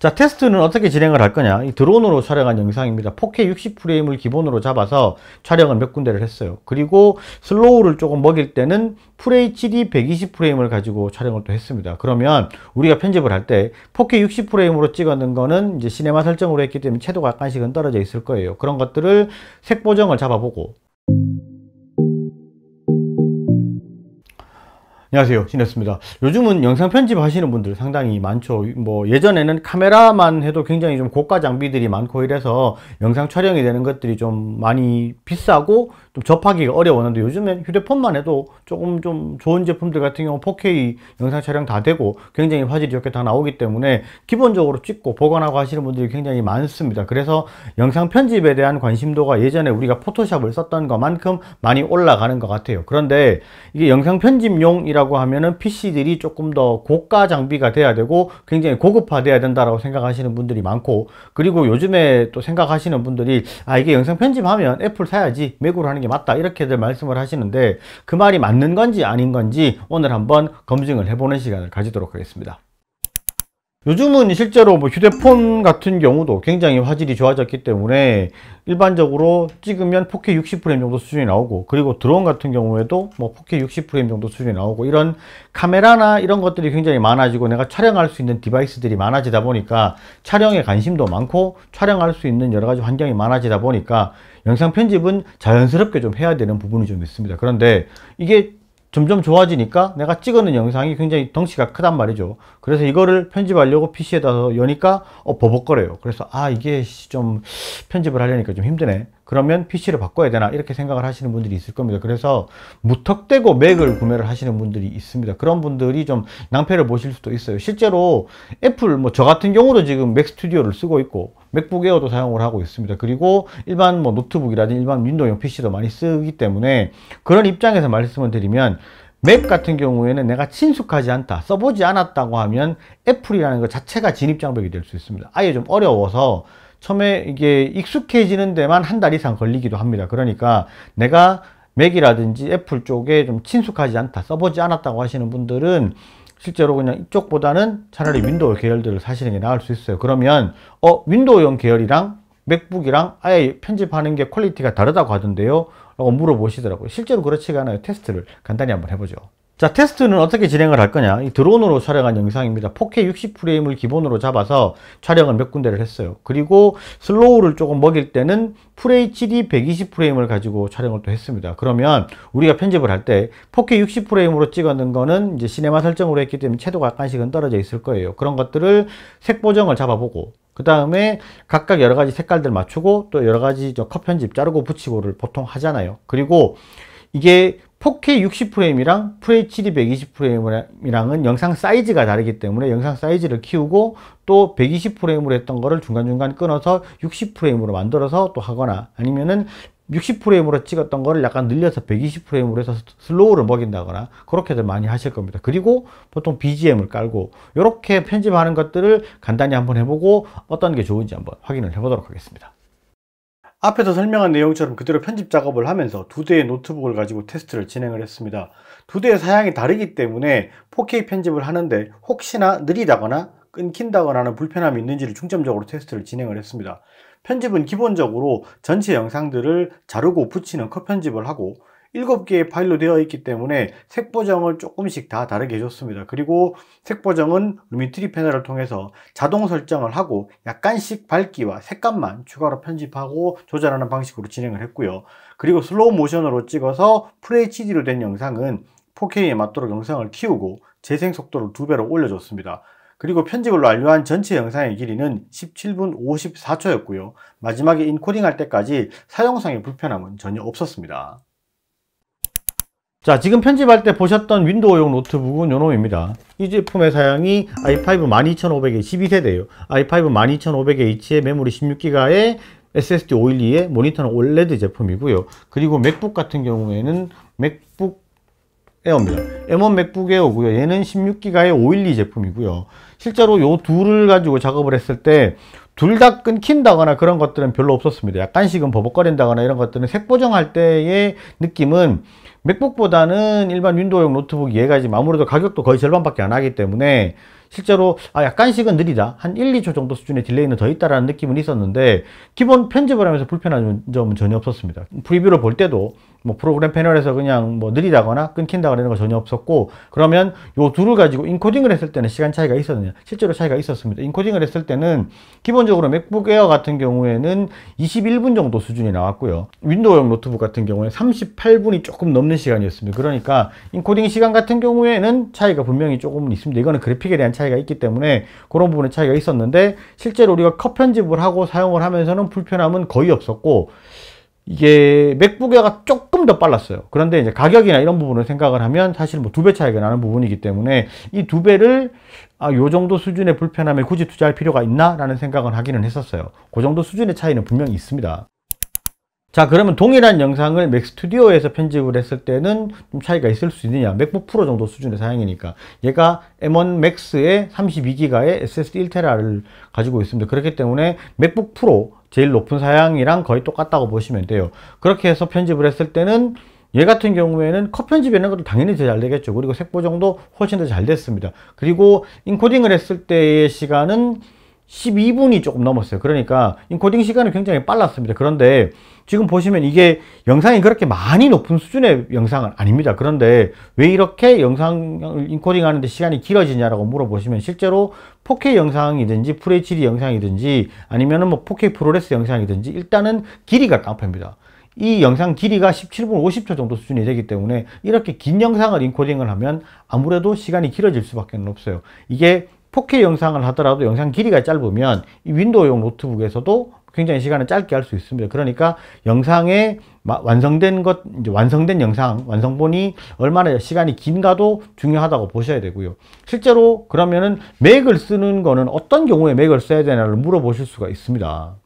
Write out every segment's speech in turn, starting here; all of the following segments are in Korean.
자, 테스트는 어떻게 진행을 할 거냐. 이 드론으로 촬영한 영상입니다. 4K 60프레임을 기본으로 잡아서 촬영을 몇 군데를 했어요. 그리고 슬로우를 조금 먹일 때는 FHD 120프레임을 가지고 촬영을 또 했습니다. 그러면 우리가 편집을 할 때 4K 60프레임으로 찍었는 거는 이제 시네마 설정으로 했기 때문에 채도가 약간씩은 떨어져 있을 거예요. 그런 것들을 색 보정을 잡아보고. 안녕하세요, 신했습니다. 요즘은 영상 편집하시는 분들 상당히 많죠. 뭐 예전에는 카메라만 해도 굉장히 좀 고가 장비들이 많고 이래서 영상 촬영이 되는 것들이 좀 많이 비싸고 좀 접하기가 어려웠는데, 요즘엔 휴대폰만 해도 조금 좀 좋은 제품들 같은 경우 4K 영상 촬영 다 되고 굉장히 화질이 좋게 다 나오기 때문에 기본적으로 찍고 보관하고 하시는 분들이 굉장히 많습니다. 그래서 영상 편집에 대한 관심도가 예전에 우리가 포토샵을 썼던 것만큼 많이 올라가는 것 같아요. 그런데 이게 영상 편집용이라고 하면은 PC들이 조금 더 고가 장비가 돼야 되고 굉장히 고급화돼야 된다라고 생각하시는 분들이 많고, 그리고 요즘에 또 생각하시는 분들이 이게 영상 편집하면 애플 사야지, 맥으로 하는 게 맞다, 이렇게들 말씀을 하시는데 그 말이 맞는 건지 아닌 건지 오늘 한번 검증을 해보는 시간을 가지도록 하겠습니다. 요즘은 실제로 뭐 휴대폰 같은 경우도 굉장히 화질이 좋아졌기 때문에 일반적으로 찍으면 4K 60프레임 정도 수준이 나오고, 그리고 드론 같은 경우에도 뭐 4K 60프레임 정도 수준이 나오고, 이런 카메라나 이런 것들이 굉장히 많아지고 내가 촬영할 수 있는 디바이스들이 많아지다 보니까 촬영에 관심도 많고 촬영할 수 있는 여러 가지 환경이 많아지다 보니까 영상 편집은 자연스럽게 좀 해야 되는 부분이 좀 있습니다. 그런데 이게 점점 좋아지니까 내가 찍어놓은 영상이 굉장히 덩치가 크단 말이죠. 그래서 이거를 편집하려고 PC에다 여니까 버벅거려요. 그래서 이게 좀 편집을 하려니까 좀 힘드네. 그러면 PC를 바꿔야 되나, 이렇게 생각을 하시는 분들이 있을 겁니다. 그래서 무턱대고 맥을 구매를 하시는 분들이 있습니다. 그런 분들이 좀 낭패를 보실 수도 있어요. 실제로 애플, 저 같은 경우도 지금 맥 스튜디오를 쓰고 있고 맥북 에어도 사용을 하고 있습니다. 그리고 일반 노트북이라든지 일반 윈도우용 PC도 많이 쓰기 때문에 그런 입장에서 말씀을 드리면, 맥 같은 경우에는 내가 친숙하지 않다, 써보지 않았다고 하면 애플이라는 것 자체가 진입장벽이 될 수 있습니다. 아예 좀 어려워서 처음에 이게 익숙해지는 데만 한 달 이상 걸리기도 합니다. 그러니까 내가 맥이라든지 애플 쪽에 좀 친숙하지 않다, 써보지 않았다고 하시는 분들은 실제로 그냥 이쪽보다는 차라리 윈도우 계열들을 사시는 게 나을 수 있어요. 그러면 윈도우용 계열이랑 맥북이랑 아예 편집하는 게 퀄리티가 다르다고 하던데요? 라고 물어보시더라고요. 실제로 그렇지가 않아요. 테스트를 간단히 한번 해보죠. 자, 테스트는 어떻게 진행을 할 거냐. 이 드론으로 촬영한 영상입니다. 4K 60프레임을 기본으로 잡아서 촬영을 몇 군데를 했어요. 그리고 슬로우를 조금 먹일 때는 FHD 120프레임을 가지고 촬영을 또 했습니다. 그러면 우리가 편집을 할 때 4K 60프레임으로 찍었는 거는 이제 시네마 설정으로 했기 때문에 채도가 약간씩은 떨어져 있을 거예요. 그런 것들을 색 보정을 잡아보고, 그 다음에 각각 여러 가지 색깔들 맞추고 또 여러 가지 컷 편집 자르고 붙이고를 보통 하잖아요. 그리고 이게 4K 60프레임이랑 FHD 120프레임이랑은 영상 사이즈가 다르기 때문에 영상 사이즈를 키우고 또 120프레임으로 했던 거를 중간중간 끊어서 60프레임으로 만들어서 또 하거나, 아니면은 60프레임으로 찍었던 거를 약간 늘려서 120프레임으로 해서 슬로우를 먹인다거나, 그렇게들 많이 하실 겁니다. 그리고 보통 BGM을 깔고 이렇게 편집하는 것들을 간단히 한번 해보고 어떤 게 좋은지 한번 확인을 해보도록 하겠습니다. 앞에서 설명한 내용처럼 그대로 편집 작업을 하면서 두 대의 노트북을 가지고 테스트를 진행을 했습니다. 두 대의 사양이 다르기 때문에 4K 편집을 하는데 혹시나 느리다거나 끊긴다거나 하는 불편함이 있는지를 중점적으로 테스트를 진행을 했습니다. 편집은 기본적으로 전체 영상들을 자르고 붙이는 컷 편집을 하고 7개의 파일로 되어 있기 때문에 색 보정을 조금씩 다 다르게 해줬습니다. 그리고 색 보정은 루미트리 패널을 통해서 자동 설정을 하고 약간씩 밝기와 색감만 추가로 편집하고 조절하는 방식으로 진행을 했고요. 그리고 슬로우 모션으로 찍어서 FHD로 된 영상은 4K에 맞도록 영상을 키우고 재생 속도를 2배로 올려줬습니다. 그리고 편집을 완료한 전체 영상의 길이는 17분 54초였고요. 마지막에 인코딩 할 때까지 사용상의 불편함은 전혀 없었습니다. 자, 지금 편집할 때 보셨던 윈도우용 노트북은 요 놈입니다. 이 제품의 사양이 i5 12500의 12세대예요. i5 12500H의 메모리 16기가의 SSD 512의 모니터는 OLED 제품이고요. 그리고 맥북 같은 경우에는 맥북 에어입니다. M1 맥북 에어고요. 얘는 16기가의 512 제품이고요. 실제로 요 둘을 가지고 작업을 했을 때 둘 다 끊긴다거나 그런 것들은 별로 없었습니다. 약간씩은 버벅거린다거나 이런 것들은 색 보정할 때의 느낌은 맥북보다는 일반 윈도우용 노트북 얘가 지금 아무래도 가격도 거의 절반밖에 안 하기 때문에 실제로 약간씩은 느리다, 한 1, 2초 정도 수준의 딜레이는 더 있다라는 느낌은 있었는데 기본 편집을 하면서 불편한 점은 전혀 없었습니다. 프리뷰를 볼 때도 뭐 프로그램 패널에서 그냥 뭐 느리다거나 끊긴다거나 이런 거 전혀 없었고, 그러면 요 둘을 가지고 인코딩을 했을 때는 시간 차이가 있었느냐? 실제로 차이가 있었습니다. 인코딩을 했을 때는 기본적으로 맥북 에어 같은 경우에는 21분 정도 수준이 나왔고요. 윈도우용 노트북 같은 경우에 38분이 조금 넘는 시간이었습니다. 그러니까 인코딩 시간 같은 경우에는 차이가 분명히 조금은 있습니다. 이거는 그래픽에 대한 차이가 있기 때문에 그런 부분에 차이가 있었는데, 실제로 우리가 컷 편집을 하고 사용을 하면서는 불편함은 거의 없었고, 이게 맥북 에어가 조금 더 빨랐어요. 그런데 이제 가격이나 이런 부분을 생각을 하면 사실 뭐 2배 차이가 나는 부분이기 때문에 이 2배를 요 정도 수준의 불편함에 굳이 투자할 필요가 있나? 라는 생각을 하기는 했었어요. 그 정도 수준의 차이는 분명히 있습니다. 자, 그러면 동일한 영상을 맥 스튜디오에서 편집을 했을 때는 좀 차이가 있을 수 있느냐? 맥북 프로 정도 수준의 사양이니까. 얘가 M1 Max에 32기가의 SSD 1TB를 가지고 있습니다. 그렇기 때문에 맥북 프로 제일 높은 사양이랑 거의 똑같다고 보시면 돼요. 그렇게 해서 편집을 했을 때는 얘 같은 경우에는 컷 편집이라는 것도 당연히 더 잘 되겠죠. 그리고 색보정도 훨씬 더 잘 됐습니다. 그리고 인코딩을 했을 때의 시간은 12분이 조금 넘었어요. 그러니까 인코딩 시간은 굉장히 빨랐습니다. 그런데 지금 보시면 이게 영상이 그렇게 많이 높은 수준의 영상은 아닙니다. 그런데 왜 이렇게 영상을 인코딩 하는데 시간이 길어지냐라고 물어보시면, 실제로 4K 영상이든지 FHD 영상이든지 아니면은 뭐 4K 프로레스 영상이든지 일단은 길이가 깡패입니다. 이 영상 길이가 17분 50초 정도 수준이 되기 때문에 이렇게 긴 영상을 인코딩을 하면 아무래도 시간이 길어질 수밖에 없어요. 이게 4K 영상을 하더라도 영상 길이가 짧으면 이 윈도우용 노트북에서도 굉장히 시간을 짧게 할 수 있습니다. 그러니까 영상에 완성된 영상, 완성본이 얼마나 시간이 긴가도 중요하다고 보셔야 되고요. 실제로 그러면은 맥을 쓰는 거는 어떤 경우에 맥을 써야 되나를 물어보실 수가 있습니다.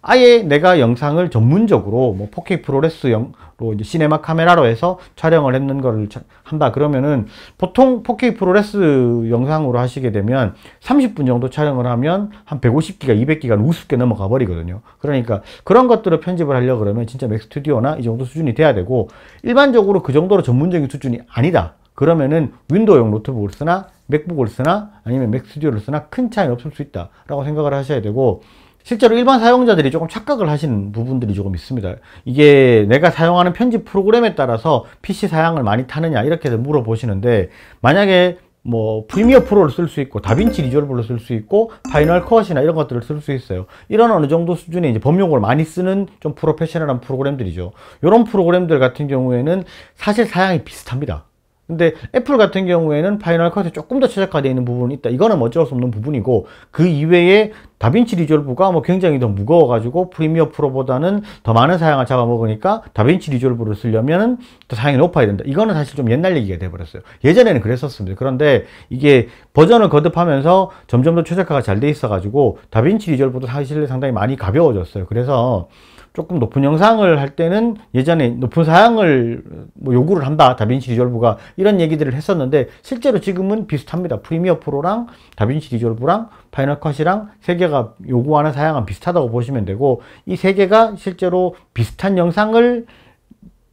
아예 내가 영상을 전문적으로 뭐 4K 프로레스로 이제 시네마 카메라로 해서 촬영을 했는 거를 한다 그러면은, 보통 4K 프로레스 영상으로 하시게 되면 30분 정도 촬영을 하면 한 150기가, 200기가 우습게 넘어가 버리거든요. 그러니까 그런 것들을 편집을 하려고 그러면 진짜 맥 스튜디오나 이 정도 수준이 돼야 되고, 일반적으로 그 정도로 전문적인 수준이 아니다 그러면은 윈도우용 노트북을 쓰나 맥북을 쓰나 아니면 맥 스튜디오를 쓰나 큰 차이는 없을 수 있다 라고 생각을 하셔야 되고, 실제로 일반 사용자들이 조금 착각을 하시는 부분들이 조금 있습니다. 이게 내가 사용하는 편집 프로그램에 따라서 PC 사양을 많이 타느냐 이렇게들 물어보시는데, 만약에 뭐 프리미어 프로를 쓸 수 있고 다빈치 리졸브를 쓸 수 있고 파이널 컷이나 이런 것들을 쓸 수 있어요. 이런 어느 정도 수준의 이제 범용을 많이 쓰는 좀 프로페셔널한 프로그램들이죠. 이런 프로그램들 같은 경우에는 사실 사양이 비슷합니다. 근데 애플 같은 경우에는 파이널 컷에 조금 더 최적화되어 있는 부분이 있다. 이거는 어쩔 수 없는 부분이고, 그 이외에 다빈치 리졸브가 뭐 굉장히 더 무거워가지고 프리미어 프로보다는 더 많은 사양을 잡아먹으니까 다빈치 리졸브를 쓰려면 더 사양이 높아야 된다. 이거는 사실 좀 옛날 얘기가 돼버렸어요. 예전에는 그랬었습니다. 그런데 이게 버전을 거듭하면서 점점 더 최적화가 잘 돼 있어가지고 다빈치 리졸브도 사실 상당히 많이 가벼워졌어요. 그래서 조금 높은 영상을 할 때는 예전에 높은 사양을 뭐 요구를 한다, 다빈치 리졸브가, 이런 얘기들을 했었는데 실제로 지금은 비슷합니다. 프리미어 프로랑 다빈치 리졸브랑 파이널 컷이랑 세 개가 요구하는 사양은 비슷하다고 보시면 되고, 이 세 개가 실제로 비슷한 영상을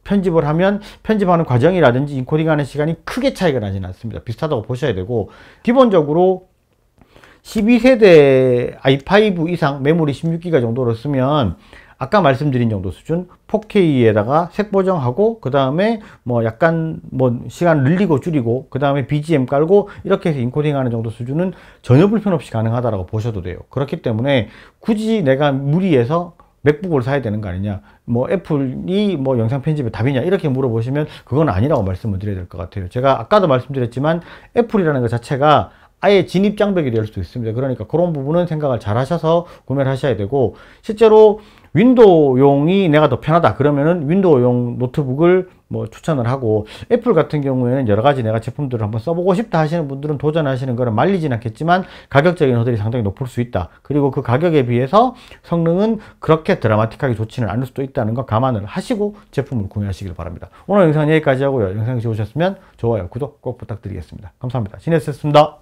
편집을 하면 편집하는 과정이라든지 인코딩하는 시간이 크게 차이가 나지는 않습니다. 비슷하다고 보셔야 되고, 기본적으로 12세대 i5 이상 메모리 16기가 정도로 쓰면 아까 말씀드린 정도 수준 4K에다가 색 보정하고 그 다음에 뭐 약간 뭐 시간 늘리고 줄이고 그 다음에 BGM 깔고 이렇게 해서 인코딩하는 정도 수준은 전혀 불편 없이 가능하다고 보셔도 돼요. 그렇기 때문에 굳이 내가 무리해서 맥북을 사야 되는 거 아니냐, 뭐 애플이 뭐 영상 편집에 답이냐 이렇게 물어보시면 그건 아니라고 말씀을 드려야 될 것 같아요. 제가 아까도 말씀드렸지만 애플이라는 것 자체가 아예 진입 장벽이 될 수 있습니다. 그러니까 그런 부분은 생각을 잘 하셔서 구매를 하셔야 되고, 실제로 윈도우용이 내가 더 편하다 그러면은 윈도우용 노트북을 뭐 추천을 하고, 애플 같은 경우에는 여러 가지 내가 제품들을 한번 써보고 싶다 하시는 분들은 도전하시는 거는 말리진 않겠지만 가격적인 허들이 상당히 높을 수 있다. 그리고 그 가격에 비해서 성능은 그렇게 드라마틱하게 좋지는 않을 수도 있다는 거 감안을 하시고 제품을 구매하시길 바랍니다. 오늘 영상은 여기까지 하고요. 영상이 좋으셨으면 좋아요, 구독 꼭 부탁드리겠습니다. 감사합니다. 지냈습니다.